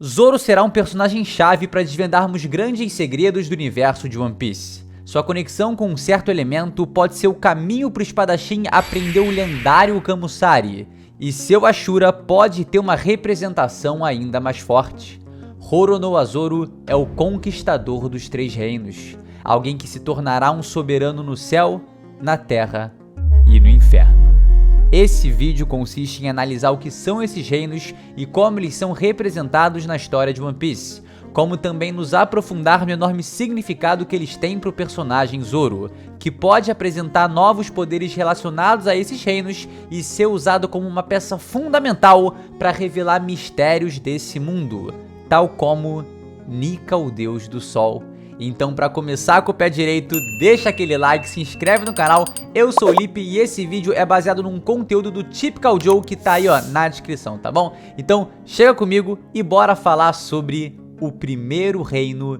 Zoro será um personagem-chave para desvendarmos grandes segredos do universo de One Piece. Sua conexão com um certo elemento pode ser o caminho para o espadachim aprender o lendário Kamusari, e seu Ashura pode ter uma representação ainda mais forte. Roronoa Zoro é o conquistador dos três reinos, alguém que se tornará um soberano no céu, na terra e no inferno. Esse vídeo consiste em analisar o que são esses reinos e como eles são representados na história de One Piece, como também nos aprofundar no enorme significado que eles têm para o personagem Zoro, que pode apresentar novos poderes relacionados a esses reinos e ser usado como uma peça fundamental para revelar mistérios desse mundo, tal como Nika, o deus do sol. Então, para começar com o pé direito, deixa aquele like, se inscreve no canal. Eu sou o Lipe e esse vídeo é baseado num conteúdo do Typical Joe que tá aí, ó, na descrição, tá bom? Então, chega comigo e bora falar sobre o primeiro reino,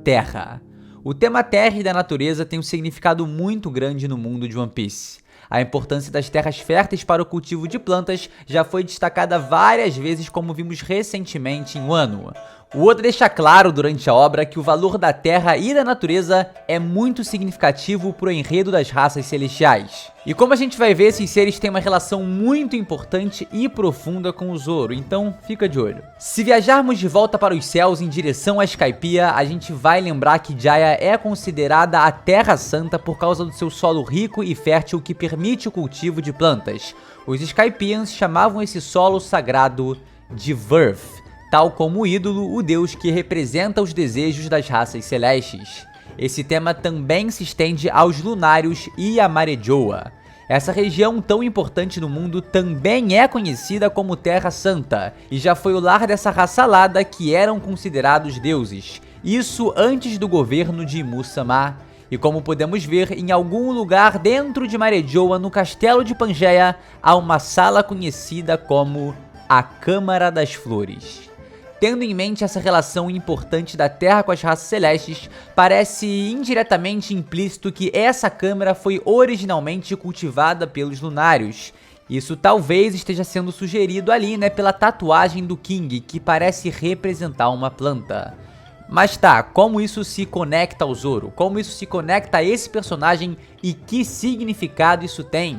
Terra. O tema terra e da natureza tem um significado muito grande no mundo de One Piece. A importância das terras férteis para o cultivo de plantas já foi destacada várias vezes, como vimos recentemente em Wano. O Oda deixa claro durante a obra que o valor da terra e da natureza é muito significativo para o enredo das raças celestiais. E como a gente vai ver, esses seres têm uma relação muito importante e profunda com o Zoro, então fica de olho. Se viajarmos de volta para os céus em direção a Skypiea, a gente vai lembrar que Jaya é considerada a Terra Santa por causa do seu solo rico e fértil que permite o cultivo de plantas. Os Skypieans chamavam esse solo sagrado de Verth, tal como o ídolo, o deus que representa os desejos das raças celestes. Esse tema também se estende aos lunários e a Marejoa. Essa região tão importante no mundo também é conhecida como Terra Santa, e já foi o lar dessa raça alada que eram considerados deuses, isso antes do governo de Imu-sama. E como podemos ver, em algum lugar dentro de Marejoa, no castelo de Pangeia, há uma sala conhecida como a Câmara das Flores. Tendo em mente essa relação importante da Terra com as raças celestes, parece indiretamente implícito que essa câmara foi originalmente cultivada pelos lunários. Isso talvez esteja sendo sugerido ali, né, pela tatuagem do King, que parece representar uma planta. Mas tá, como isso se conecta ao Zoro? Como isso se conecta a esse personagem e que significado isso tem?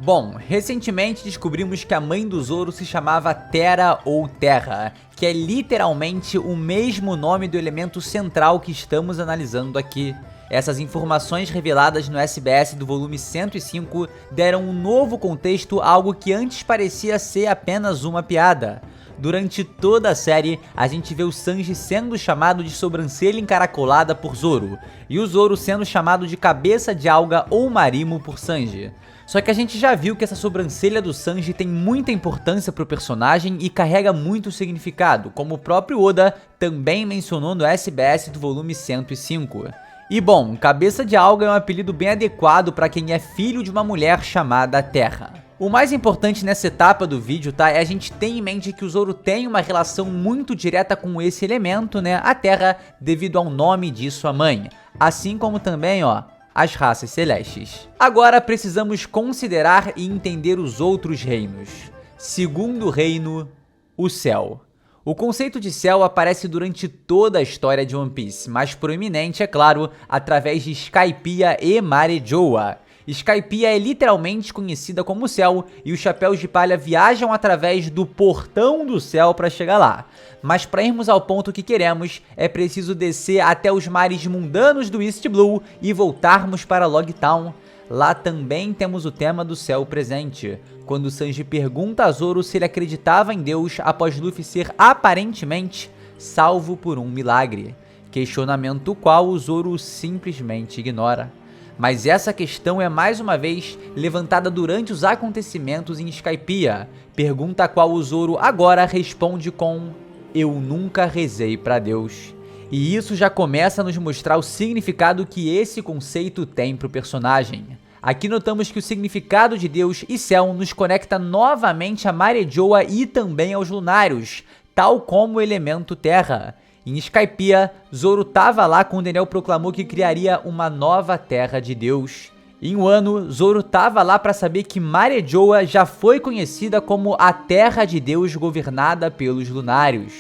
Bom, recentemente descobrimos que a mãe do Zoro se chamava Terra ou Terra, que é literalmente o mesmo nome do elemento central que estamos analisando aqui. Essas informações reveladas no SBS do volume 105 deram um novo contexto a algo que antes parecia ser apenas uma piada. Durante toda a série, a gente vê o Sanji sendo chamado de sobrancelha encaracolada por Zoro, e o Zoro sendo chamado de cabeça de alga ou marimo por Sanji. Só que a gente já viu que essa sobrancelha do Sanji tem muita importância para o personagem e carrega muito significado, como o próprio Oda também mencionou no SBS do volume 105. E bom, cabeça de alga é um apelido bem adequado para quem é filho de uma mulher chamada Terra. O mais importante nessa etapa do vídeo, tá, é a gente ter em mente que o Zoro tem uma relação muito direta com esse elemento, né, a Terra, devido ao nome de sua mãe, assim como também, ó, as raças celestes. Agora precisamos considerar e entender os outros reinos. Segundo reino, o céu. O conceito de céu aparece durante toda a história de One Piece, mais proeminente, é claro, através de Skypiea e Marejoa. Skypiea é literalmente conhecida como céu e os chapéus de palha viajam através do portão do céu para chegar lá. Mas para irmos ao ponto que queremos, é preciso descer até os mares mundanos do East Blue e voltarmos para Logtown. Lá também temos o tema do céu presente, quando Sanji pergunta a Zoro se ele acreditava em Deus após Luffy ser aparentemente salvo por um milagre, questionamento qual o Zoro simplesmente ignora. Mas essa questão é mais uma vez levantada durante os acontecimentos em Skypiea, pergunta a qual o Zoro agora responde com "Eu nunca rezei para Deus". E isso já começa a nos mostrar o significado que esse conceito tem para o personagem. Aqui notamos que o significado de Deus e céu nos conecta novamente a Marejoa e também aos lunários, tal como o elemento terra. Em Skypiea, Zoro tava lá quando Enel proclamou que criaria uma nova terra de Deus. Em Wano, Zoro tava lá para saber que Marejoa já foi conhecida como a Terra de Deus governada pelos lunários.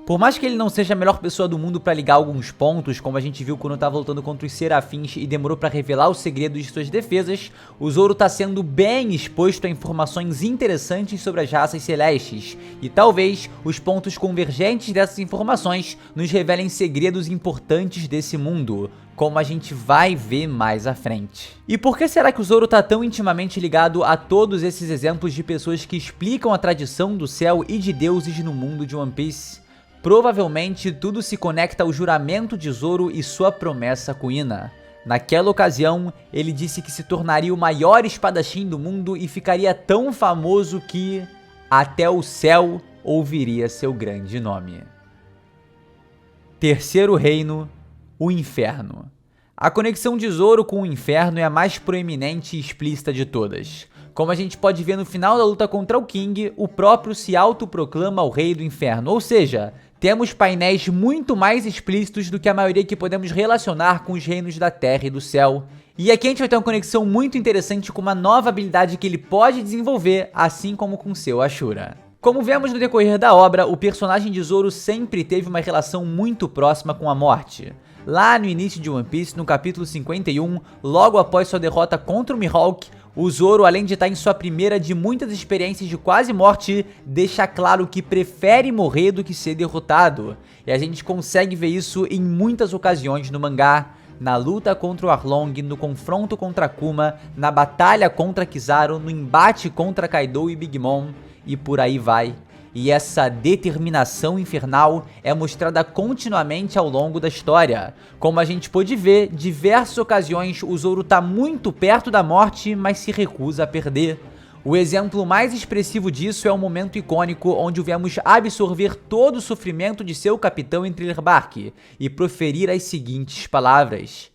Por mais que ele não seja a melhor pessoa do mundo pra ligar alguns pontos, como a gente viu quando tava lutando contra os serafins e demorou pra revelar os segredos de suas defesas, o Zoro tá sendo bem exposto a informações interessantes sobre as raças celestes, e talvez os pontos convergentes dessas informações nos revelem segredos importantes desse mundo, como a gente vai ver mais à frente. E por que será que o Zoro tá tão intimamente ligado a todos esses exemplos de pessoas que explicam a tradição do céu e de deuses no mundo de One Piece? Provavelmente tudo se conecta ao juramento de Zoro e sua promessa com Ina. Naquela ocasião, ele disse que se tornaria o maior espadachim do mundo e ficaria tão famoso que até o céu ouviria seu grande nome. Terceiro reino, o Inferno. A conexão de Zoro com o Inferno é a mais proeminente e explícita de todas. Como a gente pode ver no final da luta contra o King, o próprio se autoproclama o Rei do Inferno, ou seja, temos painéis muito mais explícitos do que a maioria que podemos relacionar com os reinos da Terra e do Céu. E aqui a gente vai ter uma conexão muito interessante com uma nova habilidade que ele pode desenvolver, assim como com seu Ashura. Como vemos no decorrer da obra, o personagem de Zoro sempre teve uma relação muito próxima com a morte. Lá no início de One Piece, no capítulo 51, logo após sua derrota contra o Mihawk, o Zoro, além de estar em sua primeira de muitas experiências de quase morte, deixa claro que prefere morrer do que ser derrotado. E a gente consegue ver isso em muitas ocasiões no mangá, na luta contra o Arlong, no confronto contra Kuma, na batalha contra Kizaru, no embate contra Kaido e Big Mom, e por aí vai. E essa determinação infernal é mostrada continuamente ao longo da história. Como a gente pôde ver, diversas ocasiões o Zoro tá muito perto da morte, mas se recusa a perder. O exemplo mais expressivo disso é o momento icônico onde o vemos absorver todo o sofrimento de seu capitão em Thriller Bark e proferir as seguintes palavras: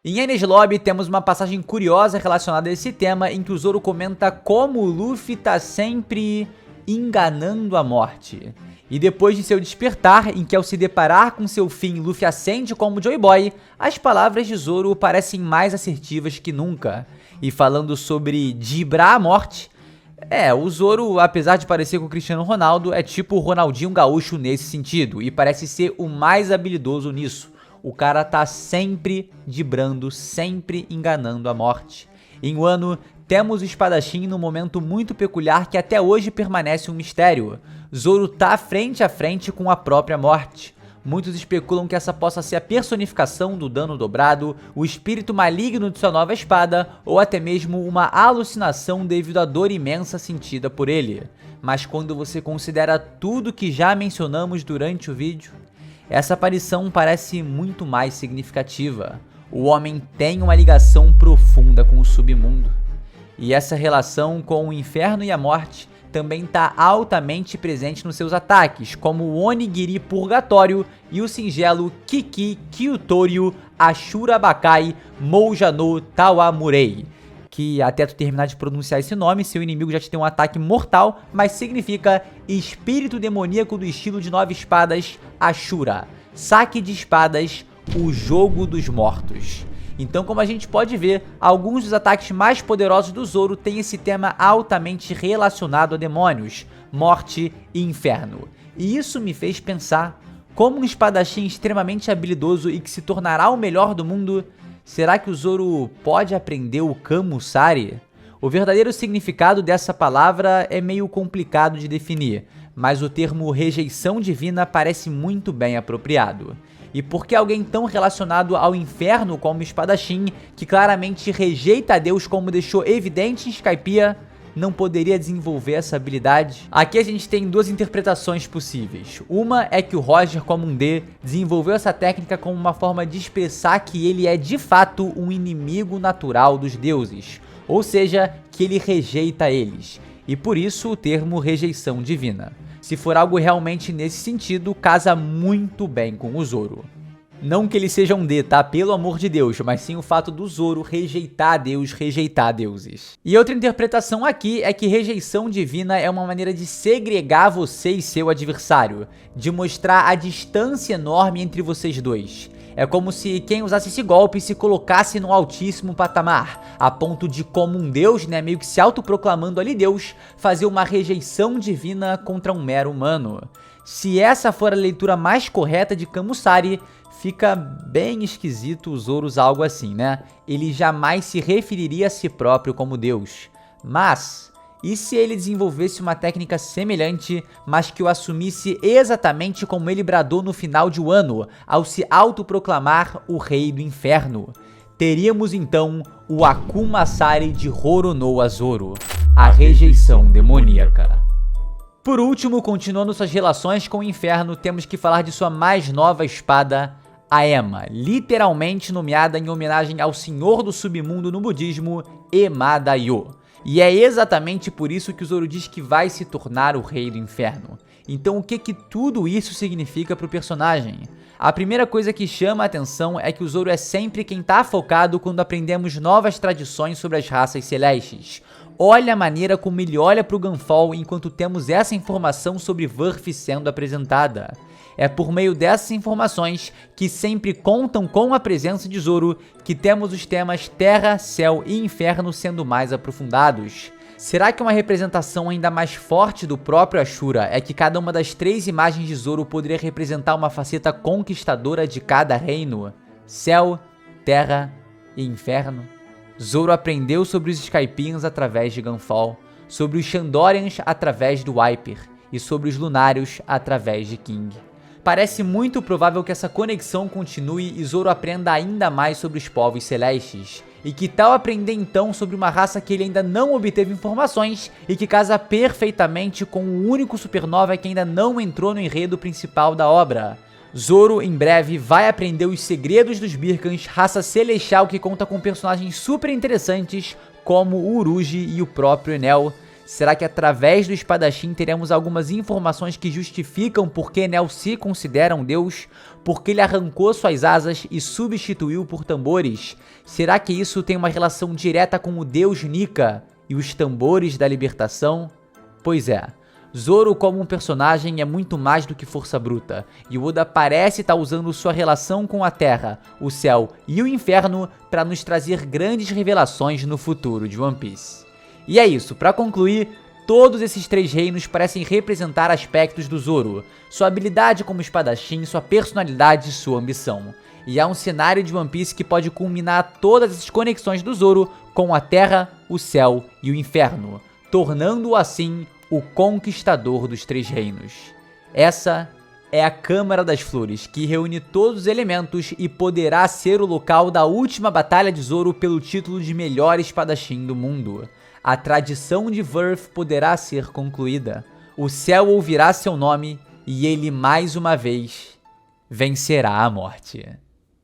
em Enies Lobby temos uma passagem curiosa relacionada a esse tema em que o Zoro comenta como o Luffy tá sempre enganando a morte. E depois de seu despertar, em que ao se deparar com seu fim Luffy acende como Joy Boy, as palavras de Zoro parecem mais assertivas que nunca. E falando sobre driblar a morte, o Zoro, apesar de parecer com o Cristiano Ronaldo, é tipo o Ronaldinho Gaúcho nesse sentido, e parece ser o mais habilidoso nisso. O cara tá sempre driblando, sempre enganando a morte. Em Wano, temos o espadachim num momento muito peculiar que até hoje permanece um mistério. Zoro tá frente a frente com a própria morte. Muitos especulam que essa possa ser a personificação do dano dobrado, o espírito maligno de sua nova espada, ou até mesmo uma alucinação devido à dor imensa sentida por ele. Mas quando você considera tudo que já mencionamos durante o vídeo, essa aparição parece muito mais significativa. O homem tem uma ligação profunda com o submundo. E essa relação com o inferno e a morte também está altamente presente nos seus ataques, como o Onigiri Purgatório e o singelo Kiki Kyutoryu Ashura Bakai Mouja no Tawamurei, que até tu terminar de pronunciar esse nome, seu inimigo já te tem um ataque mortal, mas significa espírito demoníaco do estilo de 9 espadas Ashura, saque de espadas, o jogo dos mortos. Então, como a gente pode ver, alguns dos ataques mais poderosos do Zoro têm esse tema altamente relacionado a demônios, morte e inferno. E isso me fez pensar, como um espadachim extremamente habilidoso e que se tornará o melhor do mundo, será que o Zoro pode aprender o Kamusari? O verdadeiro significado dessa palavra é meio complicado de definir, mas o termo rejeição divina parece muito bem apropriado. E por que alguém tão relacionado ao inferno como o espadachim, que claramente rejeita a Deus como deixou evidente em Skypiea, não poderia desenvolver essa habilidade? Aqui a gente tem duas interpretações possíveis. Uma é que o Roger, como um D, desenvolveu essa técnica como uma forma de expressar que ele é de fato um inimigo natural dos deuses, ou seja, que ele rejeita eles, e por isso o termo rejeição divina. Se for algo realmente nesse sentido, casa muito bem com o Zoro. Não que ele seja um D, tá? Pelo amor de Deus, mas sim o fato do Zoro rejeitar Deus, rejeitar deuses. E outra interpretação aqui é que rejeição divina é uma maneira de segregar você e seu adversário, de mostrar a distância enorme entre vocês dois. É como se quem usasse esse golpe se colocasse no altíssimo patamar, a ponto de, como um deus, né, meio que se autoproclamando ali Deus, fazer uma rejeição divina contra um mero humano. Se essa for a leitura mais correta de Camussari, fica bem esquisito o Zoro usar algo assim, né? Ele jamais se referiria a si próprio como Deus. Mas, e se ele desenvolvesse uma técnica semelhante, mas que o assumisse exatamente como ele bradou no final de Wano, ao se autoproclamar o Rei do Inferno? Teríamos então o Akuma Sari de Roronoa Zoro, a rejeição demoníaca. Por último, continuando suas relações com o inferno, temos que falar de sua mais nova espada, a Ema, literalmente nomeada em homenagem ao senhor do submundo no budismo, Emadayo. E é exatamente por isso que o Zoro diz que vai se tornar o Rei do Inferno. Então o que tudo isso significa para o personagem? A primeira coisa que chama a atenção é que o Zoro é sempre quem tá focado quando aprendemos novas tradições sobre as raças celestes. Olha a maneira como ele olha para o Gunfall enquanto temos essa informação sobre Vurf sendo apresentada. É por meio dessas informações, que sempre contam com a presença de Zoro, que temos os temas Terra, Céu e Inferno sendo mais aprofundados. Será que uma representação ainda mais forte do próprio Ashura é que cada uma das 3 imagens de Zoro poderia representar uma faceta conquistadora de cada reino? Céu, Terra e Inferno? Zoro aprendeu sobre os Skypians através de Gunfall, sobre os Shandorians através do Wiper e sobre os Lunários através de King. Parece muito provável que essa conexão continue e Zoro aprenda ainda mais sobre os povos celestes. E que tal aprender então sobre uma raça que ele ainda não obteve informações e que casa perfeitamente com o único supernova que ainda não entrou no enredo principal da obra? Zoro em breve vai aprender os segredos dos Birkans, raça celestial que conta com personagens super interessantes como o Uruji e o próprio Enel. Será que através do espadachim teremos algumas informações que justificam por que Enel se considera um deus? Porque ele arrancou suas asas e substituiu por tambores? Será que isso tem uma relação direta com o deus Nika e os tambores da libertação? Pois é, Zoro como um personagem é muito mais do que força bruta, e Oda parece estar usando sua relação com a Terra, o Céu e o Inferno para nos trazer grandes revelações no futuro de One Piece. E é isso, para concluir, todos esses 3 reinos parecem representar aspectos do Zoro, sua habilidade como espadachim, sua personalidade e sua ambição. E há um cenário de One Piece que pode culminar todas essas conexões do Zoro com a Terra, o Céu e o Inferno, tornando-o assim o conquistador dos 3 reinos. Essa é a Câmara das Flores, que reúne todos os elementos e poderá ser o local da última batalha de Zoro pelo título de melhor espadachim do mundo. A tradição de Vurf poderá ser concluída. O céu ouvirá seu nome e ele mais uma vez vencerá a morte.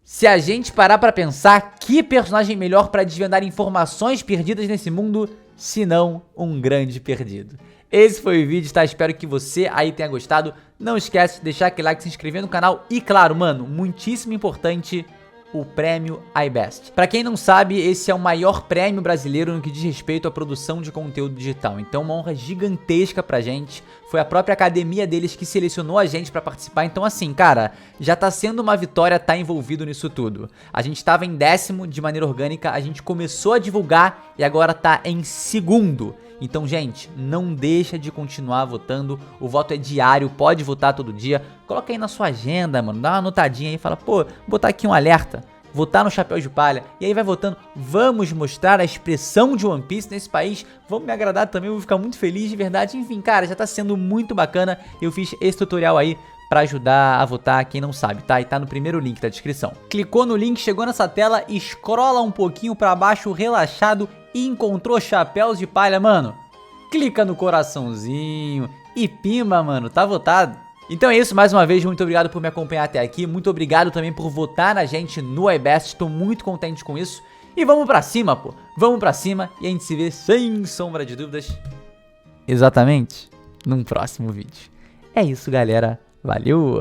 Se a gente parar pra pensar, que personagem melhor pra desvendar informações perdidas nesse mundo, se não um grande perdido. Esse foi o vídeo, tá? Espero que você aí tenha gostado. Não esquece de deixar aquele like, se inscrever no canal e, claro, mano, muitíssimo importante, o prêmio iBest. Pra quem não sabe, esse é o maior prêmio brasileiro no que diz respeito à produção de conteúdo digital. Então, uma honra gigantesca pra gente. Foi a própria academia deles que selecionou a gente pra participar. Então, assim, cara, já tá sendo uma vitória estar envolvido nisso tudo. A gente tava em 10º de maneira orgânica, a gente começou a divulgar e agora tá em 2º. Então, gente, não deixa de continuar votando. O voto é diário, pode votar todo dia. Coloca aí na sua agenda, mano. Dá uma anotadinha aí e fala, pô, botar aqui um alerta. Votar no Chapéu de Palha. E aí vai votando. Vamos mostrar a expressão de One Piece nesse país. Vamos me agradar também, eu vou ficar muito feliz de verdade. Enfim, cara, já tá sendo muito bacana. Eu fiz esse tutorial aí pra ajudar a votar quem não sabe, tá? E tá no primeiro link da descrição. Clicou no link, chegou nessa tela, scrolla um pouquinho pra baixo, relaxado, e encontrou chapéus de palha, mano. Clica no coraçãozinho e pimba, mano, tá votado. Então é isso, mais uma vez, muito obrigado por me acompanhar até aqui. Muito obrigado também por votar na gente no iBest, tô muito contente com isso. E vamos pra cima, pô. Vamos pra cima e a gente se vê sem sombra de dúvidas exatamente num próximo vídeo. É isso, galera. Valeu!